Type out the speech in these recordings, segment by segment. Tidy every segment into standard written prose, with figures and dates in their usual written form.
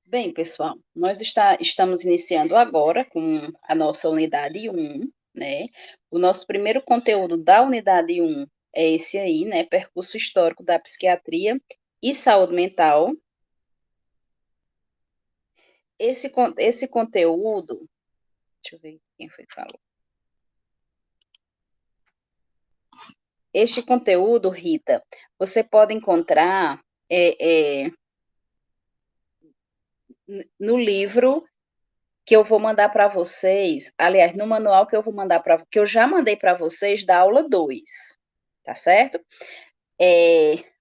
Bem, pessoal, estamos iniciando agora com a nossa unidade 1, né? O nosso primeiro conteúdo da unidade 1 é esse aí, né? Percurso histórico da psiquiatria e saúde mental. Esse conteúdo, deixa eu ver quem foi que falou. Este conteúdo, Rita, você pode encontrar no livro que eu vou mandar para vocês, aliás, no manual que eu vou mandar que eu já mandei para vocês da aula 2, tá certo?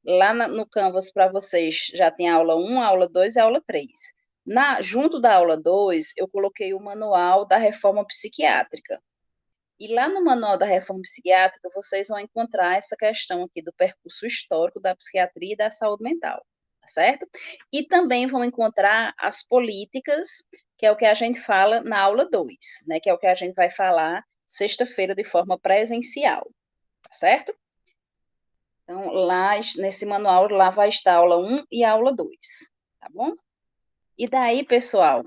Lá no Canvas para vocês já tem a aula 1, a aula 2 e a aula 3. Junto da aula 2, eu coloquei o manual da reforma psiquiátrica. E lá no manual da reforma psiquiátrica, vocês vão encontrar essa questão aqui do percurso histórico da psiquiatria e da saúde mental, tá certo? E também vão encontrar as políticas, que é o que a gente fala na aula 2, né? Que é o que a gente vai falar sexta-feira de forma presencial, tá certo? Então, lá nesse manual, lá vai estar a aula 1 e a aula 2, tá bom? E daí, pessoal,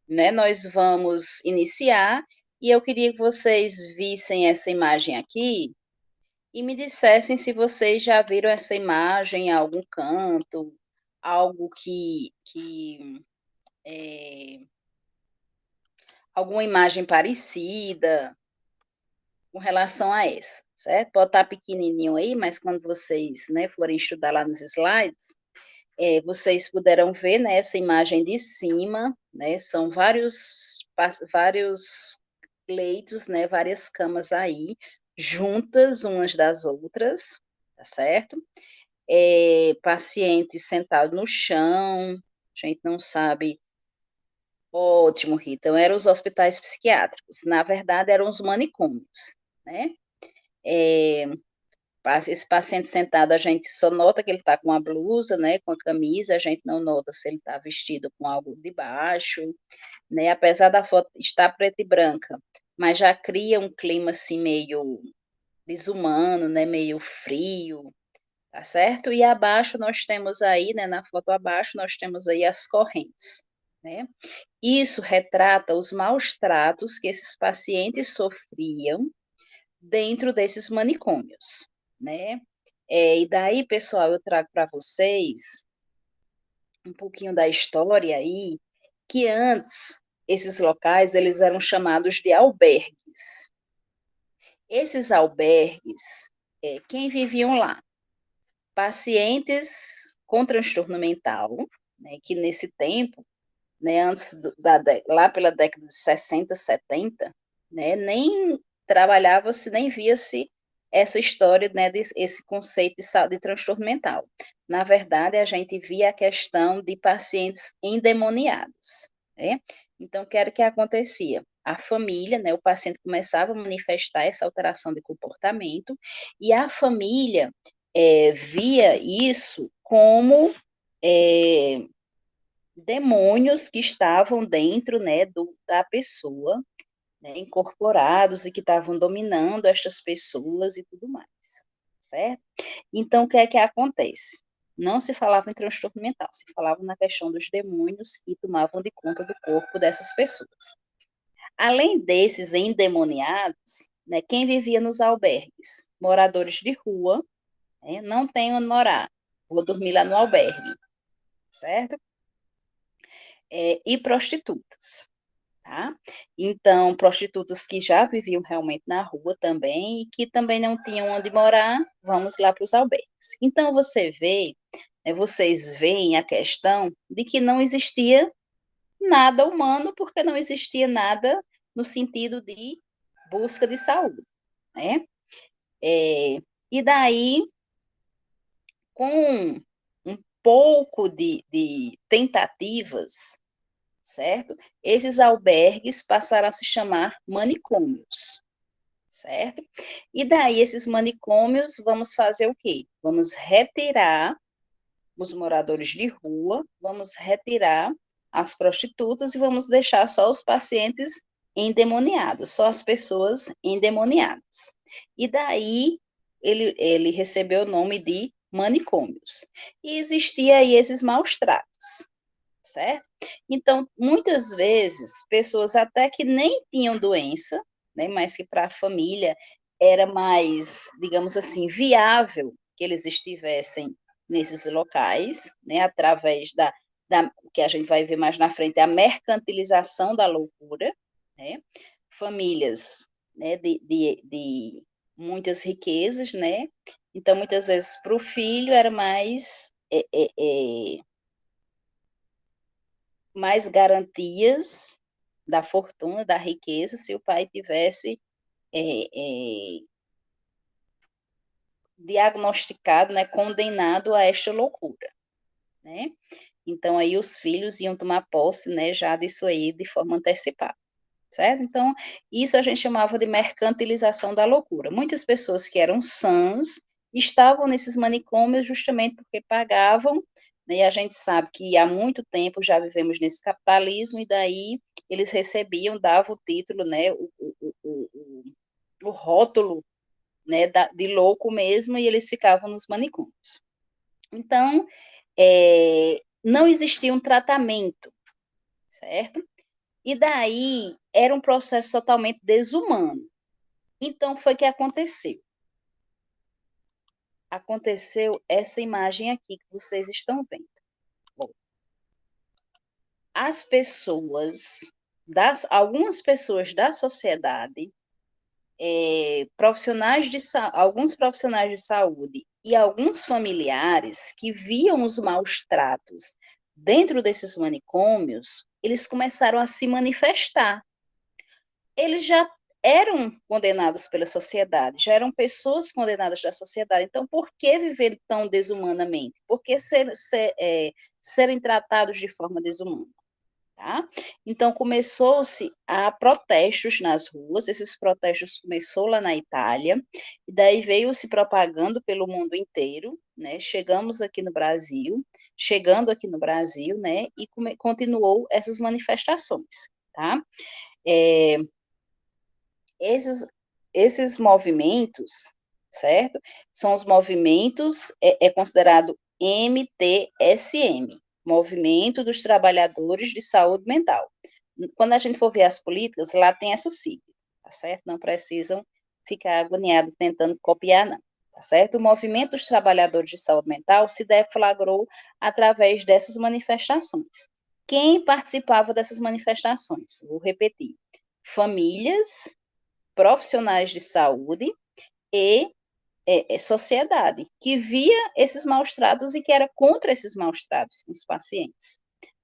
né, nós vamos iniciar e eu queria que vocês vissem essa imagem aqui e me dissessem se vocês já viram essa imagem em algum canto, algo é, alguma imagem parecida com relação a essa, certo? Pode estar pequenininho aí, mas quando vocês, né, forem estudar lá nos slides, vocês puderam ver, né, essa imagem de cima, né, são vários leitos, né, várias camas aí, juntas umas das outras, tá certo? Paciente sentado no chão, a gente não sabe. Ótimo, Rita. Então, eram os hospitais psiquiátricos. Na verdade, eram os manicômios, né? É, esse paciente sentado, a gente só nota que ele está com a blusa, né, com a camisa, a gente não nota se ele está vestido com algo de baixo, né, apesar da foto estar preta e branca, mas já cria um clima assim meio desumano, né, meio frio, tá certo? E abaixo nós temos aí, né, na foto abaixo, nós temos aí as correntes, né? Isso retrata os maus tratos que esses pacientes sofriam dentro desses manicômios, né? E daí, pessoal, eu trago para vocês um pouquinho da história aí, que antes esses locais eles eram chamados de albergues. Esses albergues, quem viviam lá? Pacientes com transtorno mental, né, que nesse tempo, né, antes lá pela década de 60, 70, né, nem trabalhava-se, nem via-se essa história, né, esse conceito de transtorno mental. Na verdade, a gente via a questão de pacientes endemoniados, né? Então, o que era que acontecia? A família, né, o paciente começava a manifestar essa alteração de comportamento e a família via isso como é, demônios que estavam dentro, né, da pessoa, né, incorporados e que estavam dominando estas pessoas e tudo mais, certo? Então, o que é que acontece? Não se falava em transtorno mental, se falava na questão dos demônios que tomavam de conta do corpo dessas pessoas. Além desses endemoniados, né, quem vivia nos albergues? Moradores de rua, né, não tem onde morar, vou dormir lá no albergue, certo? E prostitutas, tá? Então, prostitutas que já viviam realmente na rua também e que também não tinham onde morar, vamos lá para os albergues. Então, vocês veem a questão de que não existia nada humano, porque não existia nada no sentido de busca de saúde, né? E daí, com um pouco de tentativas, certo? Esses albergues passaram a se chamar manicômios, certo? E daí, esses manicômios, vamos fazer o quê? Vamos retirar os moradores de rua, vamos retirar as prostitutas e vamos deixar só os pacientes endemoniados, só as pessoas endemoniadas. E daí, ele recebeu o nome de manicômios. E existia aí esses maus tratos, certo? Então, muitas vezes, pessoas até que nem tinham doença, né, mas que para a família era mais, digamos assim, viável que eles estivessem nesses locais, né, através da que a gente vai ver mais na frente, a mercantilização da loucura, né, famílias, né, de muitas riquezas, né, então muitas vezes para o filho era mais garantias da fortuna, da riqueza, se o pai tivesse é, é, diagnosticado, né, condenado a esta loucura, né? Então aí os filhos iam tomar posse, né, já disso aí de forma antecipada, certo? Então isso a gente chamava de mercantilização da loucura. Muitas pessoas que eram sãs estavam nesses manicômios justamente porque pagavam, né, e a gente sabe que há muito tempo já vivemos nesse capitalismo e daí eles recebiam, davam o título, né, o rótulo, né, de louco mesmo, e eles ficavam nos manicômios. Então, não existia um tratamento, certo? E daí era um processo totalmente desumano. Então, foi que aconteceu. Aconteceu essa imagem aqui que vocês estão vendo. Bom, as pessoas, algumas pessoas da sociedade, alguns profissionais de saúde e alguns familiares que viam os maus tratos dentro desses manicômios, eles começaram a se manifestar. Eles já eram condenados pela sociedade, já eram pessoas condenadas da sociedade. Então, por que viver tão desumanamente? Por que serem tratados de forma desumana? Tá? Então, começou-se a protestos nas ruas, esses protestos começou lá na Itália, e daí veio se propagando pelo mundo inteiro, né? Chegando aqui no Brasil, né? E continuou essas manifestações, tá? É, esses, esses movimentos, certo? São os movimentos, é considerado MTSM, Movimento dos Trabalhadores de Saúde Mental. Quando a gente for ver as políticas, lá tem essa sigla, tá certo? Não precisam ficar agoniados tentando copiar, não, tá certo? O Movimento dos Trabalhadores de Saúde Mental se deflagrou através dessas manifestações. Quem participava dessas manifestações? Vou repetir: famílias, profissionais de saúde e sociedade, que via esses maus tratos e que era contra esses maus tratos com os pacientes,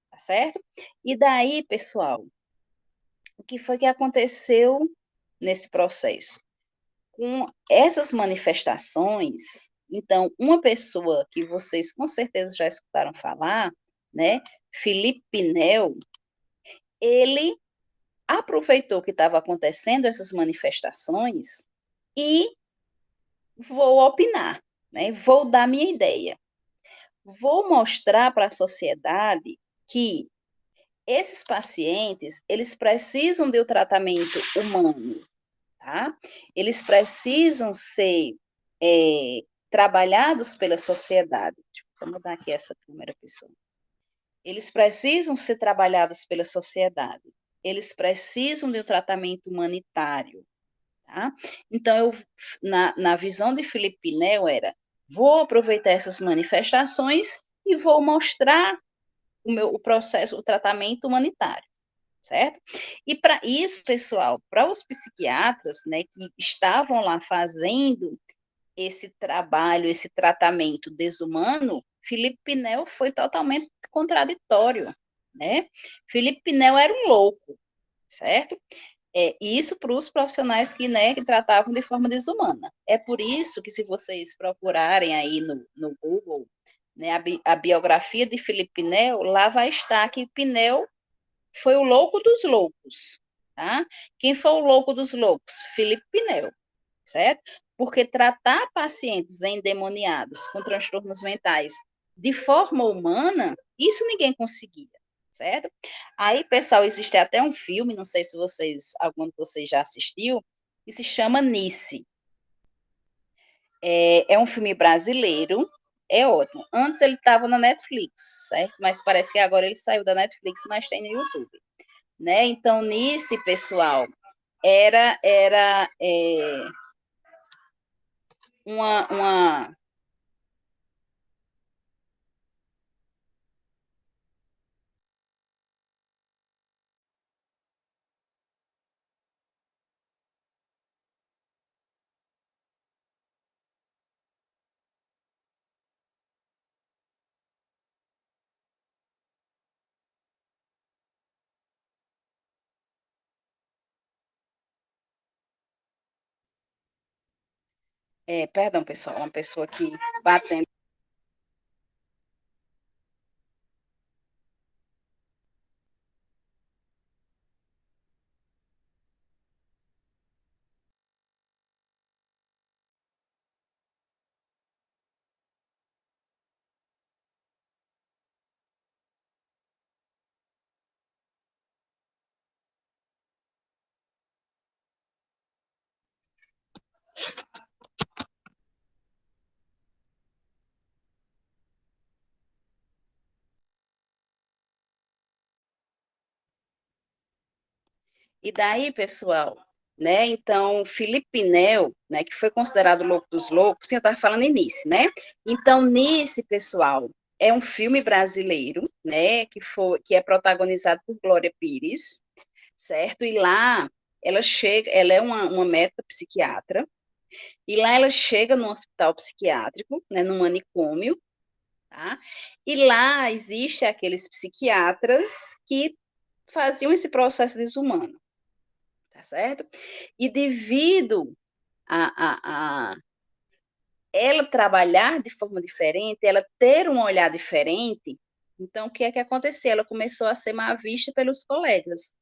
tá certo? E daí, pessoal, o que foi que aconteceu nesse processo? Com essas manifestações, então, uma pessoa que vocês com certeza já escutaram falar, né, Felipe Pinel, ele aproveitou que estava acontecendo essas manifestações e vou opinar, né? Vou dar minha ideia. Vou mostrar para a sociedade que esses pacientes, eles precisam de um tratamento humano, tá? Eles precisam ser trabalhados pela sociedade. Deixa eu mudar aqui essa primeira pessoa. Eles precisam ser trabalhados pela sociedade. Eles precisam de um tratamento humanitário. Tá? Então, na visão de Felipe Pinel era, vou aproveitar essas manifestações e vou mostrar o processo, o tratamento humanitário, certo? E para isso, pessoal, para os psiquiatras, né, que estavam lá fazendo esse trabalho, esse tratamento desumano, Felipe Pinel foi totalmente contraditório, né? Felipe Pinel era um louco, certo? Isso para os profissionais que tratavam de forma desumana. É por isso que, se vocês procurarem aí no Google, né, a biografia de Felipe Pinel, lá vai estar que Pinel foi o louco dos loucos. Tá? Quem foi o louco dos loucos? Felipe Pinel, certo? Porque tratar pacientes endemoniados com transtornos mentais de forma humana, isso ninguém conseguia, certo? Aí, pessoal, existe até um filme, não sei se algum de vocês já assistiu, que se chama Nice. É um filme brasileiro, é ótimo. Antes ele estava na Netflix, certo? Mas parece que agora ele saiu da Netflix, mas tem no YouTube, né? Então, nisso, pessoal, era uma. Perdão, pessoal, uma pessoa aqui batendo. E daí, pessoal, né? Então, Felipe Nel, né, que foi considerado o louco dos loucos, sim, eu estava falando Nice, né? Então, Nice, pessoal, é um filme brasileiro, né, que é protagonizado por Glória Pires, certo? E lá ela chega, ela é uma médica psiquiatra, e lá ela chega num hospital psiquiátrico, né, num manicômio, tá? E lá existe aqueles psiquiatras que faziam esse processo desumano, tá certo? E devido a ela trabalhar de forma diferente, ela ter um olhar diferente, então o que é que aconteceu? Ela começou a ser mal vista pelos colegas.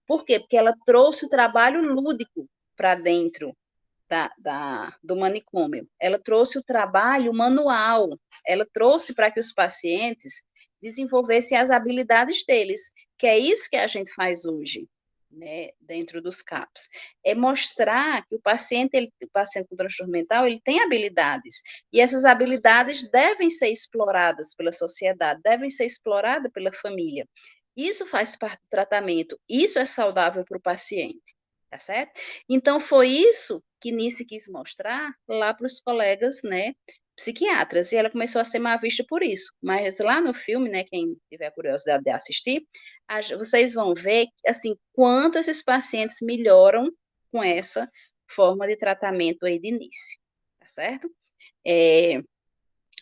Por quê? Porque ela trouxe o trabalho lúdico para dentro do manicômio. Ela trouxe o trabalho manual, ela trouxe para que os pacientes desenvolvessem as habilidades deles, que é isso que a gente faz hoje, né, dentro dos CAPs. É mostrar que o paciente com transtorno mental, ele tem habilidades, e essas habilidades devem ser exploradas pela sociedade, devem ser exploradas pela família. Isso faz parte do tratamento, isso é saudável para o paciente, tá certo? Então, foi isso que Nice quis mostrar lá para os colegas, né, psiquiatras, e ela começou a ser mal vista por isso. Mas lá no filme, né, quem tiver curiosidade de assistir, vocês vão ver, assim, quanto esses pacientes melhoram com essa forma de tratamento aí de Nice, tá certo? É,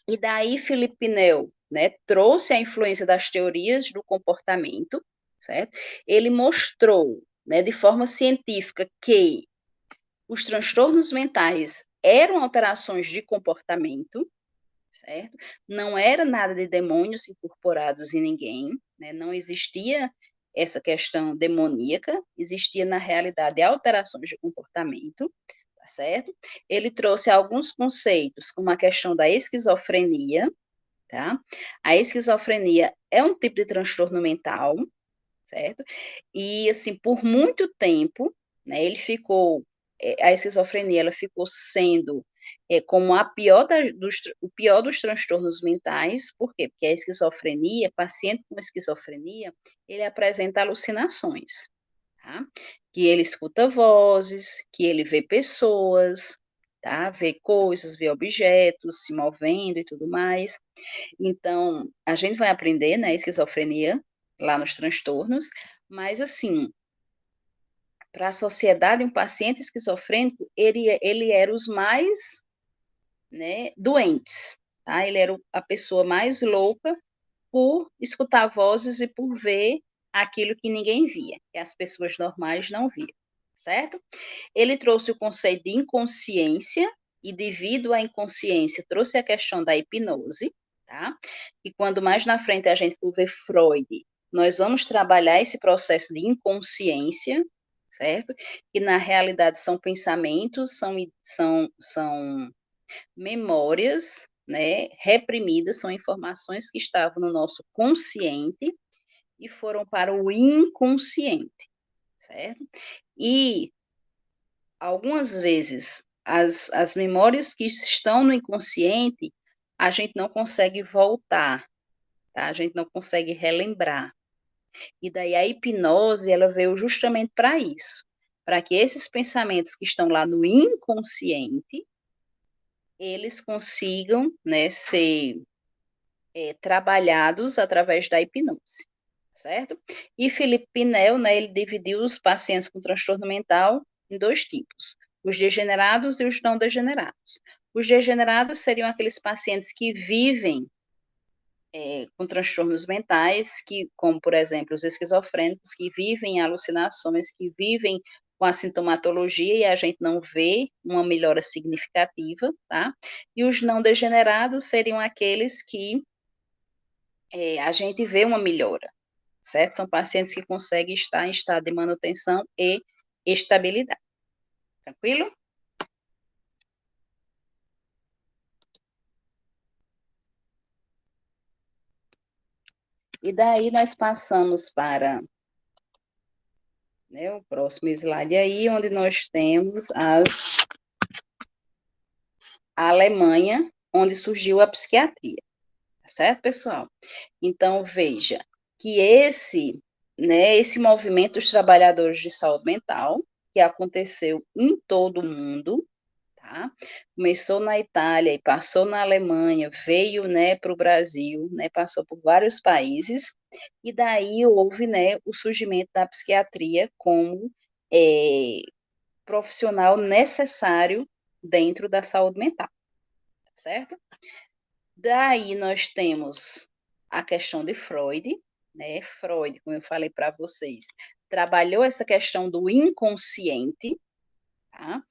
e daí Felipe Nel, né, trouxe a influência das teorias do comportamento, certo? Ele mostrou, né, de forma científica que os transtornos mentais eram alterações de comportamento, certo? Não era nada de demônios incorporados em ninguém, né? Não existia essa questão demoníaca, existia na realidade alterações de comportamento, tá certo? Ele trouxe alguns conceitos, como a questão da esquizofrenia, tá? A esquizofrenia é um tipo de transtorno mental, certo? E, assim, por muito tempo, né, a esquizofrenia, ela ficou sendo como o pior dos transtornos mentais, por quê? Porque a esquizofrenia, paciente com esquizofrenia, ele apresenta alucinações, tá? Que ele escuta vozes, que ele vê pessoas, tá? Vê coisas, vê objetos se movendo e tudo mais. Então, a gente vai aprender, né, esquizofrenia lá nos transtornos, mas assim, para a sociedade, um paciente esquizofrênico, ele era os mais, né, doentes, tá? Ele era a pessoa mais louca por escutar vozes e por ver aquilo que ninguém via, que as pessoas normais não viam, certo? Ele trouxe o conceito de inconsciência, e devido à inconsciência, trouxe a questão da hipnose, tá? E quando mais na frente a gente for ver Freud, nós vamos trabalhar esse processo de inconsciência, certo? Que na realidade são pensamentos, são memórias, né, reprimidas, são informações que estavam no nosso consciente e foram para o inconsciente, certo? E algumas vezes as memórias que estão no inconsciente a gente não consegue voltar, tá? A gente não consegue relembrar. E daí a hipnose, ela veio justamente para isso, para que esses pensamentos que estão lá no inconsciente, eles consigam, né, ser trabalhados através da hipnose, certo? E Felipe Pinel, né, ele dividiu os pacientes com transtorno mental em dois tipos, os degenerados e os não degenerados. Os degenerados seriam aqueles pacientes que vivem com transtornos mentais, que, como, por exemplo, os esquizofrênicos, que vivem em alucinações, que vivem com a sintomatologia e a gente não vê uma melhora significativa, tá? E os não degenerados seriam aqueles que a gente vê uma melhora, certo? São pacientes que conseguem estar em estado de manutenção e estabilidade. Tranquilo? E daí nós passamos para, né, o próximo slide aí, onde nós temos a Alemanha, onde surgiu a psiquiatria, tá certo, pessoal? Então, veja que esse movimento dos trabalhadores de saúde mental, que aconteceu em todo o mundo, tá? Começou na Itália e passou na Alemanha, veio, né, para o Brasil, né, passou por vários países, e daí houve, né, o surgimento da psiquiatria como profissional necessário dentro da saúde mental, certo? Daí nós temos a questão de Freud, né? Freud, como eu falei para vocês, trabalhou essa questão do inconsciente, tá?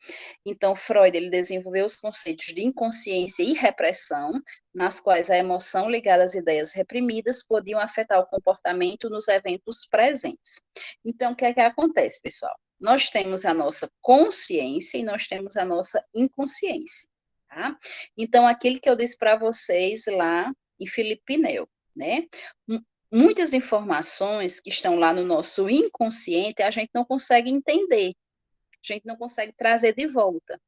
Então, Freud ele desenvolveu os conceitos de inconsciência e repressão, nas quais a emoção ligada às ideias reprimidas podiam afetar o comportamento nos eventos presentes. Então, o que é que acontece, pessoal? Nós temos a nossa consciência e nós temos a nossa inconsciência, tá? Então, aquilo que eu disse para vocês lá em Felipe Nel, né? Muitas informações que estão lá no nosso inconsciente a gente não consegue entender, a gente não consegue trazer de volta.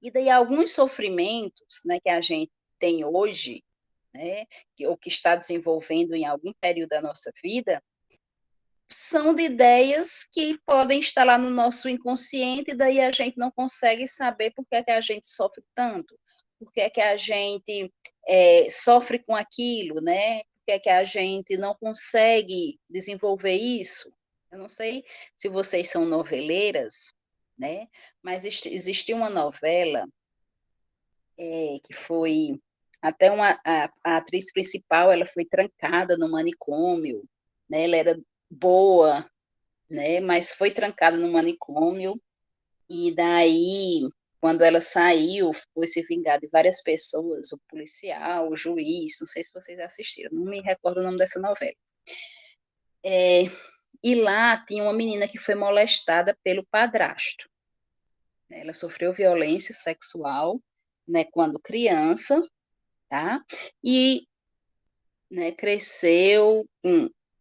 E daí alguns sofrimentos, né, que a gente tem hoje, né, ou que está desenvolvendo em algum período da nossa vida, são de ideias que podem estar lá no nosso inconsciente, e daí a gente não consegue saber por que é que a gente sofre tanto, por que é que a gente sofre com aquilo, né? Por que é que a gente não consegue desenvolver isso? Eu não sei se vocês são noveleiras, né? Mas existiu uma novela que foi até a atriz principal, ela foi trancada no manicômio, né? Ela era boa, né? Mas foi trancada no manicômio e daí, quando ela saiu, foi se vingar de várias pessoas, o policial, o juiz, não sei se vocês assistiram, não me recordo o nome dessa novela. E lá tinha uma menina que foi molestada pelo padrasto. Ela sofreu violência sexual, né, quando criança, tá? E, né, cresceu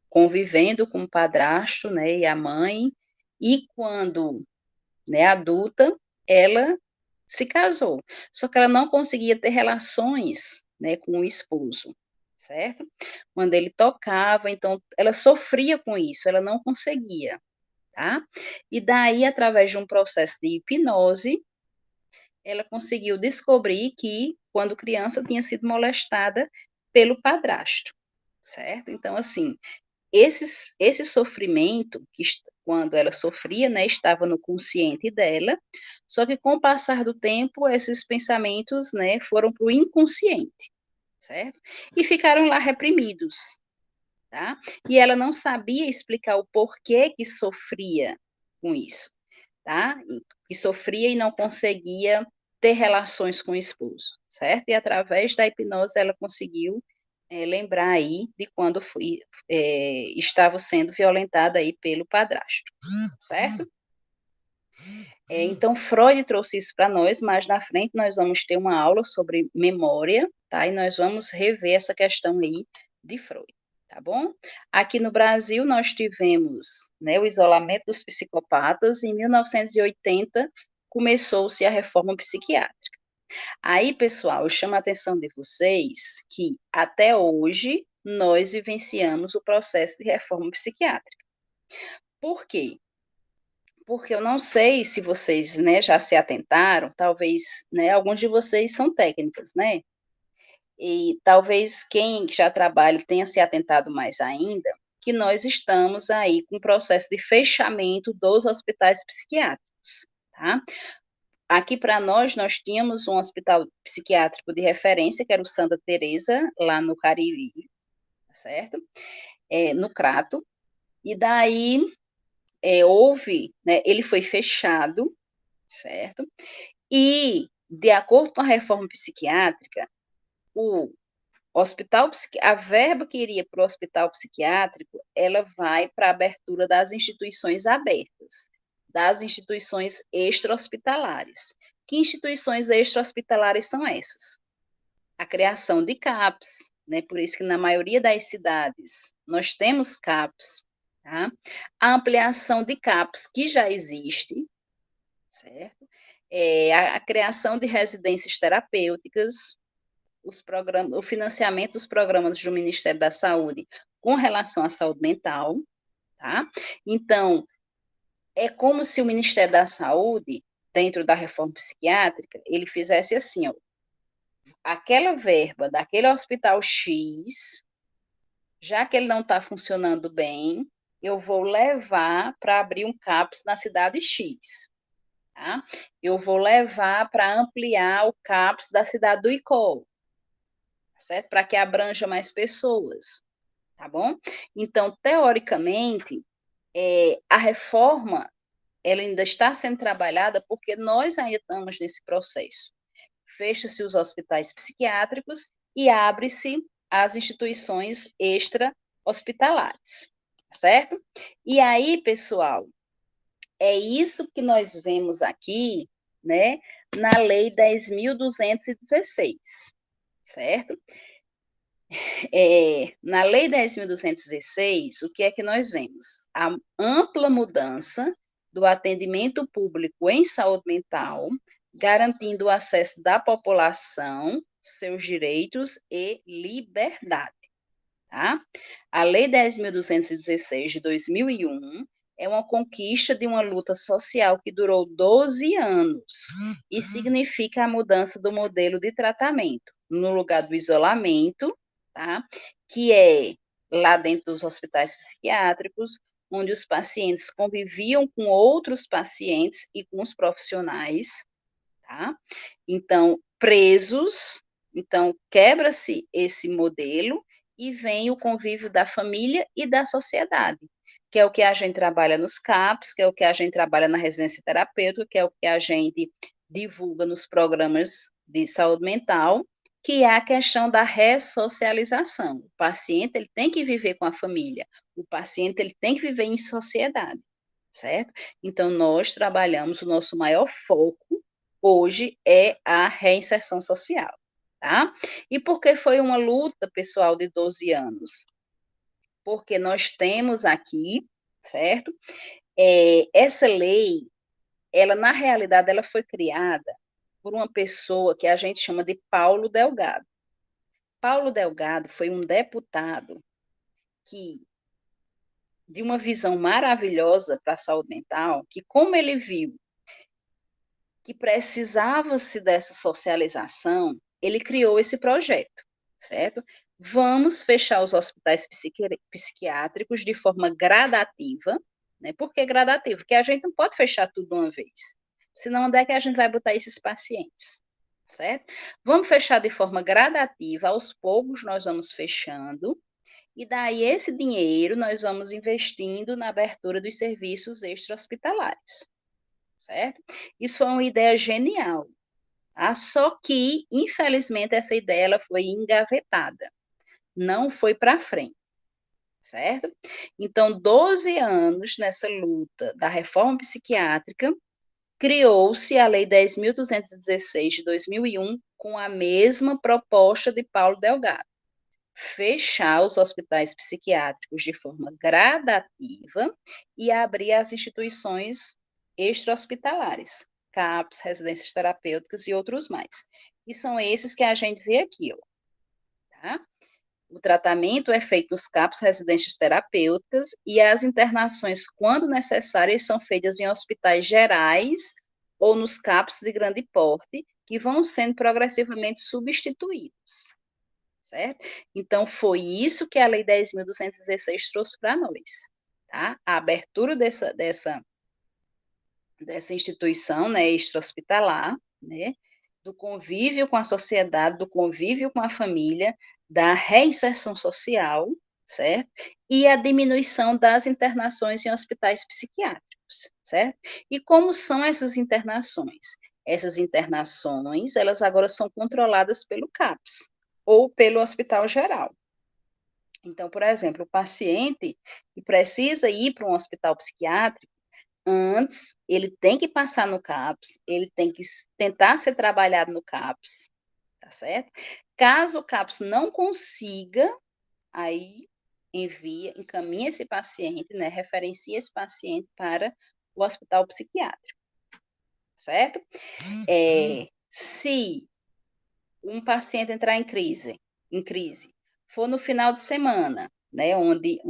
convivendo com o padrasto, né, e a mãe, e quando, né, adulta, ela se casou. Só que ela não conseguia ter relações, né, com o esposo, certo? Quando ele tocava, então ela sofria com isso, ela não conseguia, tá? E daí, através de um processo de hipnose, ela conseguiu descobrir que, quando criança, tinha sido molestada pelo padrasto, certo? Então, assim, esse sofrimento, quando ela sofria, né, estava no consciente dela, só que com o passar do tempo, esses pensamentos, né, foram para o inconsciente, certo? E ficaram lá reprimidos, tá? E ela não sabia explicar o porquê que sofria com isso, tá? Que sofria e não conseguia ter relações com o esposo, certo? E através da hipnose ela conseguiu lembrar aí de quando estava sendo violentada aí pelo padrasto, certo? Então, Freud trouxe isso para nós, mas na frente nós vamos ter uma aula sobre memória, tá? E nós vamos rever essa questão aí de Freud, tá bom? Aqui no Brasil nós tivemos, né, o isolamento dos psicopatas. Em 1980 começou-se a reforma psiquiátrica. Aí, pessoal, eu chamo a atenção de vocês que até hoje nós vivenciamos o processo de reforma psiquiátrica. Por quê? Porque eu não sei se vocês, né, já se atentaram, talvez, né, alguns de vocês são técnicas, né? E talvez quem já trabalha tenha se atentado mais ainda, que nós estamos aí com o processo de fechamento dos hospitais psiquiátricos, tá? Aqui para nós tínhamos um hospital psiquiátrico de referência, que era o Santa Teresa, lá no Cariri, tá certo? No Crato, e daí houve, né, ele foi fechado, certo? E, de acordo com a reforma psiquiátrica, o a verba que iria para o hospital psiquiátrico, ela vai para a abertura das instituições abertas, das instituições extra-hospitalares. Que instituições extra-hospitalares são essas? A criação de CAPs, né? Por isso que na maioria das cidades nós temos CAPs, tá? A ampliação de CAPs que já existe, certo? A criação de residências terapêuticas, o financiamento dos programas do Ministério da Saúde com relação à saúde mental, tá? Então, é como se o Ministério da Saúde, dentro da reforma psiquiátrica, ele fizesse assim, ó, aquela verba daquele hospital X, já que ele não está funcionando bem, eu vou levar para abrir um CAPS na cidade X, tá? Eu vou levar para ampliar o CAPS da cidade do Icó, certo? Para que abranja mais pessoas, tá bom? Então, teoricamente, a reforma ela ainda está sendo trabalhada porque nós ainda estamos nesse processo. Fecha-se os hospitais psiquiátricos e abre-se as instituições extra-hospitalares, certo? E aí, pessoal, é isso que nós vemos aqui, né, na Lei 10.216, certo? Na Lei 10.216, o que é que nós vemos? A ampla mudança do atendimento público em saúde mental, garantindo o acesso da população, seus direitos e liberdade. Tá? A Lei 10.216 de 2001 é uma conquista de uma luta social que durou 12 anos e significa a mudança do modelo de tratamento, no lugar do isolamento, tá? Que é lá dentro dos hospitais psiquiátricos, onde os pacientes conviviam com outros pacientes e com os profissionais, tá? Então, presos, então quebra-se esse modelo e vem o convívio da família e da sociedade, que é o que a gente trabalha nos CAPs, que é o que a gente trabalha na residência terapêutica, que é o que a gente divulga nos programas de saúde mental, que é a questão da ressocialização. O paciente ele tem que viver com a família, o paciente ele tem que viver em sociedade, certo? Então, nós trabalhamos o nosso maior foco hoje é a reinserção social, tá? E por que foi uma luta, pessoal, de 12 anos? Porque nós temos aqui, certo? Essa lei, ela na realidade, ela foi criada por uma pessoa que a gente chama de Paulo Delgado. Paulo Delgado foi um deputado que de uma visão maravilhosa para a saúde mental, que como ele viu que precisava-se dessa socialização, ele criou esse projeto, certo? Vamos fechar os hospitais psiquiátricos de forma gradativa, né? Por que gradativo? Porque a gente não pode fechar tudo de uma vez, senão onde é que a gente vai botar esses pacientes, certo? Vamos fechar de forma gradativa, aos poucos nós vamos fechando, e daí esse dinheiro nós vamos investindo na abertura dos serviços extra-hospitalares, certo? Isso foi uma ideia genial, tá? Só que, infelizmente, essa ideia ela foi engavetada, não foi para frente, certo? Então, 12 anos nessa luta da reforma psiquiátrica, criou-se a Lei 10.216 de 2001 com a mesma proposta de Paulo Delgado, fechar os hospitais psiquiátricos de forma gradativa e abrir as instituições extra-hospitalares. CAPS, residências terapêuticas e outros mais. E são esses que a gente vê aqui, ó, tá? O tratamento é feito nos CAPS, residências terapêuticas, e as internações, quando necessárias, são feitas em hospitais gerais ou nos CAPS de grande porte, que vão sendo progressivamente substituídos, certo? Então, foi isso que a Lei 10.216 trouxe para nós, tá? A abertura dessa instituição, né, extra-hospitalar, né, do convívio com a sociedade, do convívio com a família, da reinserção social, certo? E a diminuição das internações em hospitais psiquiátricos, certo? E como são essas internações? Essas internações, elas agora são controladas pelo CAPS ou pelo Hospital Geral. Então, por exemplo, o paciente que precisa ir para um hospital psiquiátrico, antes, ele tem que passar no CAPS, ele tem que tentar ser trabalhado no CAPS, tá certo? Caso o CAPS não consiga, aí encaminha esse paciente, né, referencia esse paciente para o hospital psiquiátrico, certo? Se um paciente entrar em crise, for no final de semana, né, onde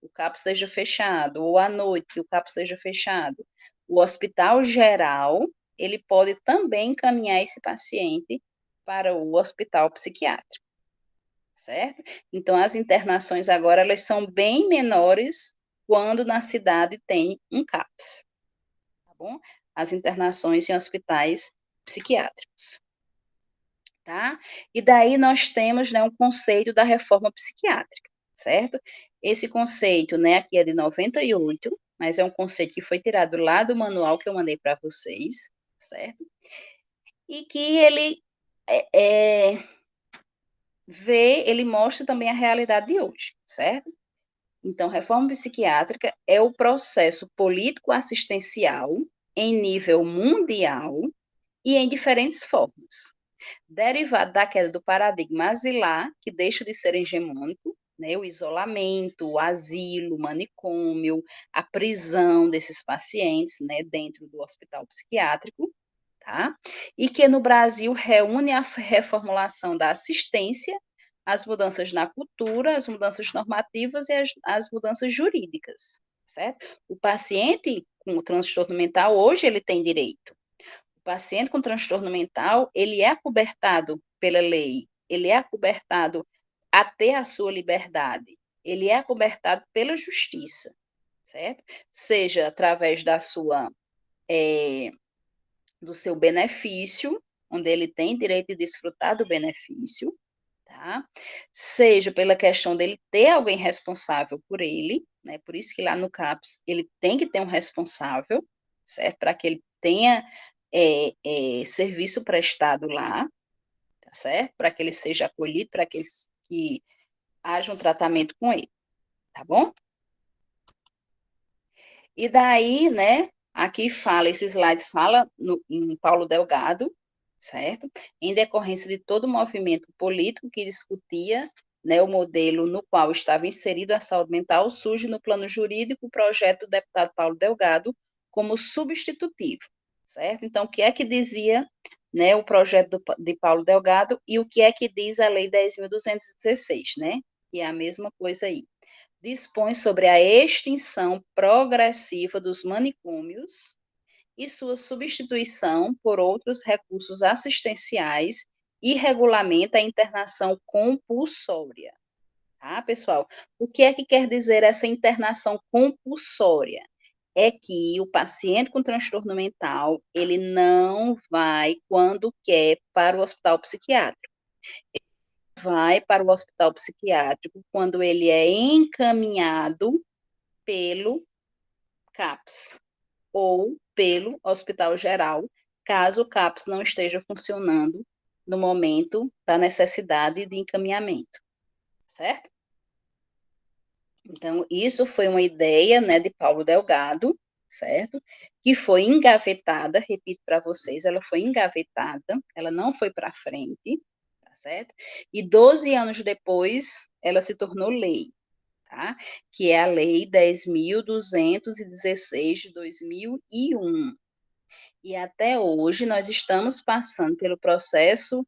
o CAPS esteja fechado, ou à noite que o CAPS esteja fechado, o hospital geral, ele pode também encaminhar esse paciente para o hospital psiquiátrico, certo? Então, as internações agora, elas são bem menores quando na cidade tem um CAPS, tá bom? As internações em hospitais psiquiátricos. Tá? E daí nós temos, né, um conceito da reforma psiquiátrica, certo? Esse conceito, né, aqui é de 98, mas é um conceito que foi tirado lá do manual que eu mandei para vocês, certo? E que ele ele mostra também a realidade de hoje, certo? Então, reforma psiquiátrica é o processo político-assistencial em nível mundial e em diferentes formas, derivado da queda do paradigma asilar, que deixa de ser hegemônico, né, o isolamento, o asilo, o manicômio, a prisão desses pacientes, né, dentro do hospital psiquiátrico, tá? E que no Brasil reúne a reformulação da assistência, as mudanças na cultura, as mudanças normativas e as mudanças jurídicas, certo? O paciente com transtorno mental hoje ele tem direito. O paciente com transtorno mental, ele é acobertado pela lei, ele é acobertado a ter a sua liberdade, ele é acobertado pela justiça, certo? Seja através do seu benefício, onde ele tem direito de desfrutar do benefício, tá? Seja pela questão dele ter alguém responsável por ele, né? Por isso que lá no CAPS ele tem que ter um responsável, certo? Para que ele tenha serviço prestado lá, tá certo? Para que ele seja acolhido, para que haja um tratamento com ele, tá bom? E daí, né, aqui fala, esse slide fala em Paulo Delgado, certo? Em decorrência de todo o movimento político que discutia, né, o modelo no qual estava inserido a saúde mental, surge no plano jurídico o projeto do deputado Paulo Delgado como substitutivo, certo? Então, o que é que dizia, né, o projeto de Paulo Delgado e o que é que diz a Lei 10.216, né? Que é a mesma coisa aí, dispõe sobre a extinção progressiva dos manicômios e sua substituição por outros recursos assistenciais e regulamenta a internação compulsória. Tá, pessoal? O que é que quer dizer essa internação compulsória? É que o paciente com transtorno mental, ele não vai quando quer para o hospital psiquiátrico, vai para o hospital psiquiátrico quando ele é encaminhado pelo CAPS ou pelo Hospital Geral, caso o CAPS não esteja funcionando no momento da necessidade de encaminhamento, certo? Então, isso foi uma ideia, né, de Paulo Delgado, certo? Que foi engavetada, repito para vocês, ela foi engavetada, ela não foi para frente, tá certo? E 12 anos depois, ela se tornou lei, tá? Que é a Lei 10.216 de 2001. E até hoje nós estamos passando pelo processo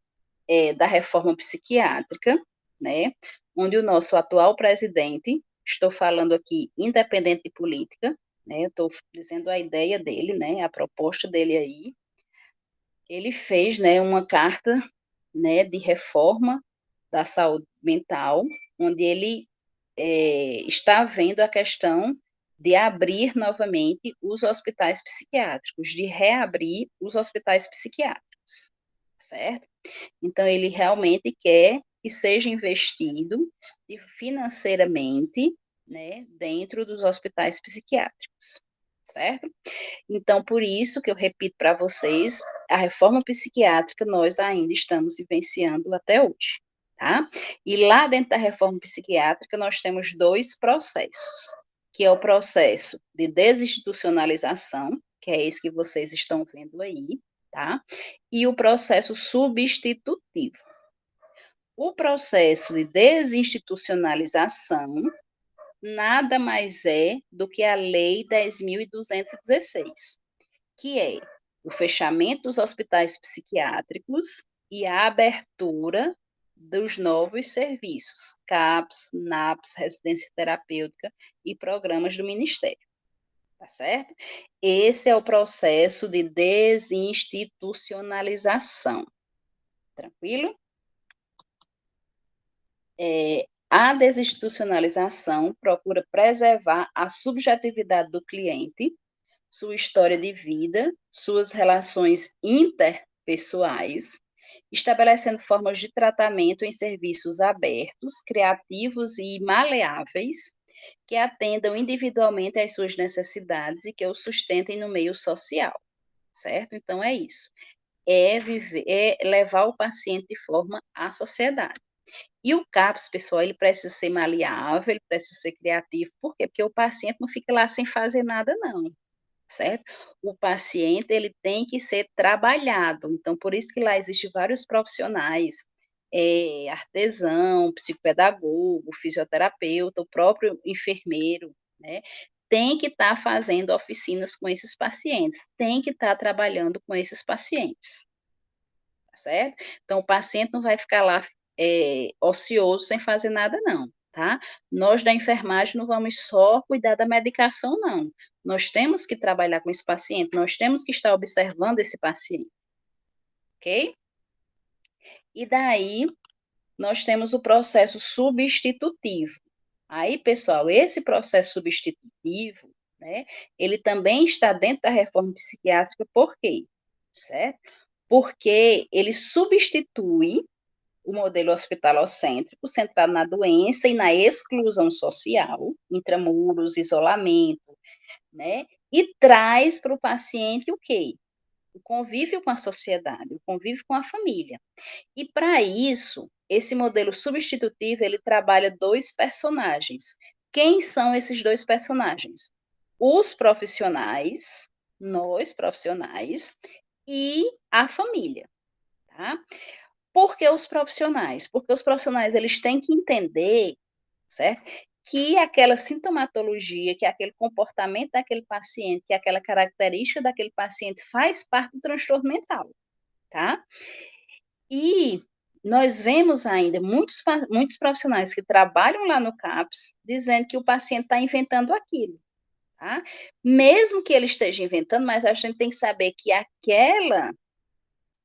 da reforma psiquiátrica, né, onde o nosso atual presidente, estou falando aqui independente de política, né, estou dizendo a ideia dele, né, a proposta dele aí, ele fez, né, uma carta, né, de reforma da saúde mental, onde ele está vendo a questão de abrir novamente os hospitais psiquiátricos, de reabrir os hospitais psiquiátricos, certo? Então, ele realmente quer que seja investido financeiramente, né, dentro dos hospitais psiquiátricos, certo? Então, por isso que eu repito para vocês, a reforma psiquiátrica nós ainda estamos vivenciando até hoje, tá? E lá dentro da reforma psiquiátrica nós temos dois processos, que é o processo de desinstitucionalização, que é esse que vocês estão vendo aí, tá? E o processo substitutivo. O processo de desinstitucionalização nada mais é do que a Lei 10.216, que é o fechamento dos hospitais psiquiátricos e a abertura dos novos serviços, CAPS, NAPS, residência terapêutica e programas do Ministério, tá certo? Esse é o processo de desinstitucionalização, tranquilo? A desinstitucionalização procura preservar a subjetividade do cliente, sua história de vida, suas relações interpessoais, estabelecendo formas de tratamento em serviços abertos, criativos e maleáveis, que atendam individualmente às suas necessidades e que o sustentem no meio social, certo? Então é isso. É levar o paciente de forma à sociedade. E o CAPS, pessoal, ele precisa ser maleável, ele precisa ser criativo. Por quê? Porque o paciente não fica lá sem fazer nada, não, certo? O paciente, ele tem que ser trabalhado. Então, por isso que lá existem vários profissionais, artesão, psicopedagogo, fisioterapeuta, o próprio enfermeiro, né? Tem que estar fazendo oficinas com esses pacientes, tem que estar trabalhando com esses pacientes, tá certo? Então, o paciente não vai ficar lá ocioso sem fazer nada, não, tá? Nós da enfermagem não vamos só cuidar da medicação, não. Nós temos que trabalhar com esse paciente, nós temos que estar observando esse paciente, ok? E daí, nós temos o processo substitutivo. Aí, pessoal, esse processo substitutivo, né, ele também está dentro da reforma psiquiátrica, por quê? Certo? Porque ele substitui o modelo hospitalocêntrico, centrado na doença e na exclusão social, intramuros, isolamento, né? E traz para o paciente o quê? O convívio com a sociedade, o convívio com a família. E para isso, esse modelo substitutivo, ele trabalha dois personagens. Quem são esses dois personagens? Os profissionais, nós profissionais, e a família, tá? Por que os profissionais? Porque os profissionais eles têm que entender, certo? Que aquela sintomatologia, que aquele comportamento daquele paciente, que aquela característica daquele paciente faz parte do transtorno mental, tá? E nós vemos ainda muitos profissionais que trabalham lá no CAPS dizendo que o paciente está inventando aquilo, tá? Mesmo que ele esteja inventando, mas a gente tem que saber que aquela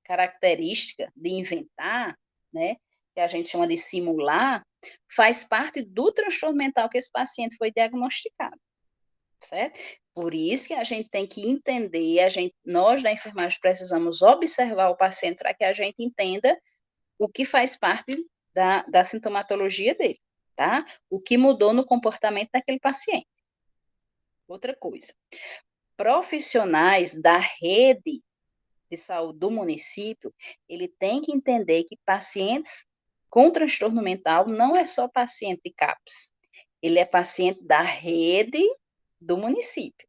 característica de inventar, né, que a gente chama de simular, faz parte do transtorno mental que esse paciente foi diagnosticado, certo? Por isso que a gente tem que entender, nós da enfermagem precisamos observar o paciente para que a gente entenda o que faz parte da sintomatologia dele, tá? O que mudou no comportamento daquele paciente. Outra coisa, profissionais da rede de saúde do município, ele tem que entender que pacientes com transtorno mental não é só paciente de CAPS, ele é paciente da rede do município,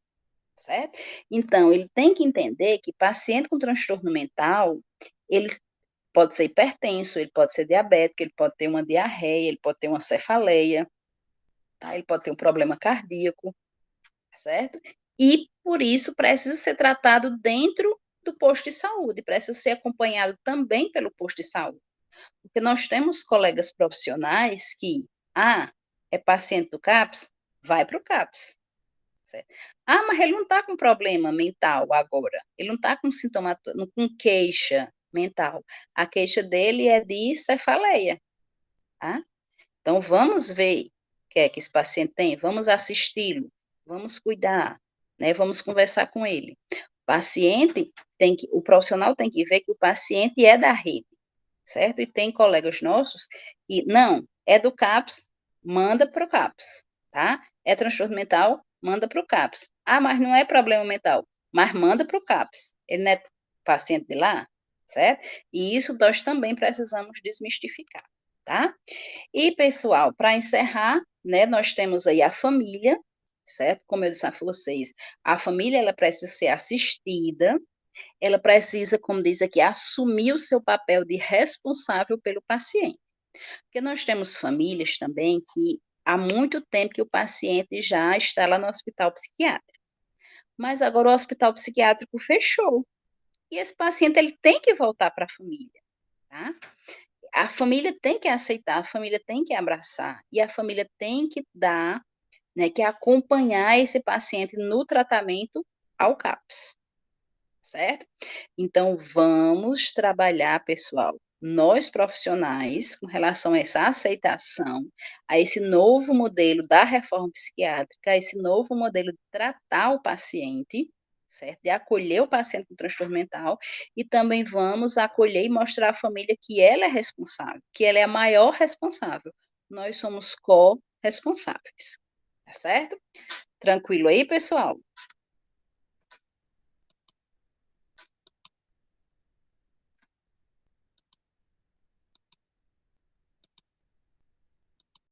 certo? Então, ele tem que entender que paciente com transtorno mental, ele pode ser hipertenso, ele pode ser diabético, ele pode ter uma diarreia, ele pode ter uma cefaleia, tá? Ele pode ter um problema cardíaco, certo? E por isso precisa ser tratado dentro do posto de saúde, precisa ser acompanhado também pelo posto de saúde. Porque nós temos colegas profissionais que, é paciente do CAPS, vai para o CAPS. Certo? Mas ele não está com problema mental agora, ele não está com sintoma, com queixa mental. A queixa dele é de cefaleia, tá? Então vamos ver o que é que esse paciente tem, vamos assisti-lo, vamos cuidar, né? Vamos conversar com ele. O profissional tem que ver que o paciente é da rede, certo? E tem colegas nossos que, não, é do CAPS, manda para o CAPS, tá? É transtorno mental, manda para o CAPS. Mas não é problema mental, mas manda para o CAPS. Ele não é paciente de lá, certo? E isso nós também precisamos desmistificar, tá? E, pessoal, para encerrar, né, nós temos aí a família, certo? Como eu disse a vocês, a família, ela precisa ser assistida, ela precisa, como diz aqui, assumir o seu papel de responsável pelo paciente. Porque nós temos famílias também que há muito tempo que o paciente já está lá no hospital psiquiátrico. Mas agora o hospital psiquiátrico fechou. E esse paciente ele tem que voltar para a família, tá? A família tem que aceitar, a família tem que abraçar e a família tem que dar, né, que acompanhar esse paciente no tratamento ao CAPS. Certo? Então, vamos trabalhar, pessoal, nós profissionais, com relação a essa aceitação, a esse novo modelo da reforma psiquiátrica, a esse novo modelo de tratar o paciente, certo? De acolher o paciente com transtorno mental, e também vamos acolher e mostrar à família que ela é responsável, que ela é a maior responsável. Nós somos co-responsáveis, tá certo? Tranquilo aí, pessoal?